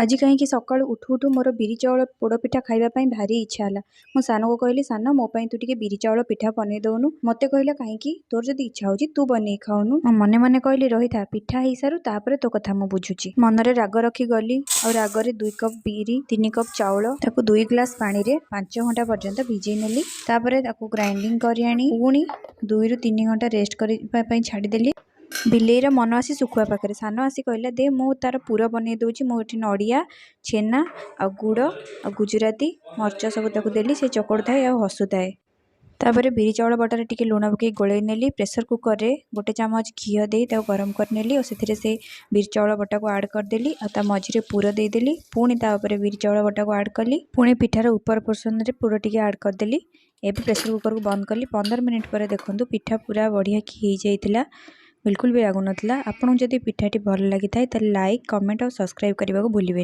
ଆଜି କାହିଁକି ସକାଳୁ ଉଠୁ ଉଠୁ ମୋର ବିରି ଚାଉଳ ପୋଡ଼ପିଠା ଖାଇବା ପାଇଁ ଭାରି ଇଚ୍ଛା ହେଲା। ମୁଁ ସାନକୁ କହିଲି, ସାନ ମୋ ପାଇଁ ତୁ ଟିକେ ବିରି ଚାଉଳ ପିଠା ବନେଇ ଦଉନୁ। ମୋତେ କହିଲା, କାହିଁକି? ତୋର ଯଦି ଇଚ୍ଛା ହଉଛି ତୁ ବନେଇ ଖାଉନୁ। ମୁଁ ମନେ ମନେ କହିଲି, ରହିଥା ପିଠା ହେଇସାରୁ ତାପରେ ତୋ କଥା ମୁଁ ବୁଝୁଛି। ମନରେ ରାଗ ରଖି ଗଲି ଆଉ ରାଗରେ 2 କପ୍ ବିରି 3 କପ୍ ଚାଉଳ ତାକୁ 2 ଗ୍ଲାସ୍ ପାଣିରେ 5 ଘଣ୍ଟା ପର୍ଯ୍ୟନ୍ତ ଭିଜେଇ ନେଲି। ତାପରେ ତାକୁ ଗ୍ରାଇଣ୍ଡିଙ୍ଗ କରି ଆଣି ପୁଣି 2 ରୁ 3 ଘଣ୍ଟା ରେଷ୍ଟ କରିବା ପାଇଁ ଛାଡ଼ିଦେଲି। ବିଲେଇର ମନ ଆସି ଶୁଖୁଆ ପାଖରେ। ସାନ ଆସି କହିଲା, ଦେ ମୁଁ ତାର ପୁର ବନେଇ ଦେଉଛି। ମୁଁ ଏଠି ନଡ଼ିଆ, ଛେନା ଆଉ ଗୁଡ଼ ଆଉ ଗୁଜୁରାତି ମରିଚ ସବୁ ତାକୁ ଦେଲି। ସେ ଚକଡ଼ୁଥାଏ ଆଉ ହସୁଥାଏ। ତାପରେ ବିରି ଚାଉଳ ବଟାରେ ଟିକେ ଲୁଣ ପକାଇ ଗୋଳେଇ ନେଲି। ପ୍ରେସର କୁକରରେ 1 ଚାମଚ ଘିଅ ଦେଇ ତାକୁ ଗରମ କରିନେଲି ଆଉ ସେଥିରେ ସେ ବିରି ଚାଉଳ ବଟାକୁ ଆଡ଼୍ କରିଦେଲି ଆଉ ତା ମଝିରେ ପୁର ଦେଇଦେଲି। ପୁଣି ତା ଉପରେ ବିରି ଚାଉଳ ବଟାକୁ ଆଡ଼୍ କଲି। ପୁଣି ପିଠାର ଉପର ପୋର୍ସନରେ ପୁର ଟିକେ ଆଡ଼୍ କରିଦେଲି। ଏବେ ପ୍ରେସର କୁକରକୁ ବନ୍ଦ କଲି। 15 ମିନିଟ୍ ପରେ ଦେଖନ୍ତୁ ପିଠା ପୁରା ବଢ଼ିଆ ହେଇଯାଇଥିଲା। ବିଲକୁଲ ବି ଲାଗୁନଥିଲା। ଆପଣଙ୍କୁ ଯଦି ପିଠାଟି ଭଲ ଲାଗିଥାଏ ତାହେଲେ ଲାଇକ୍, କମେଣ୍ଟ ଆଉ ସବସ୍କ୍ରାଇବ୍ କରିବାକୁ ଭୁଲିବେନି।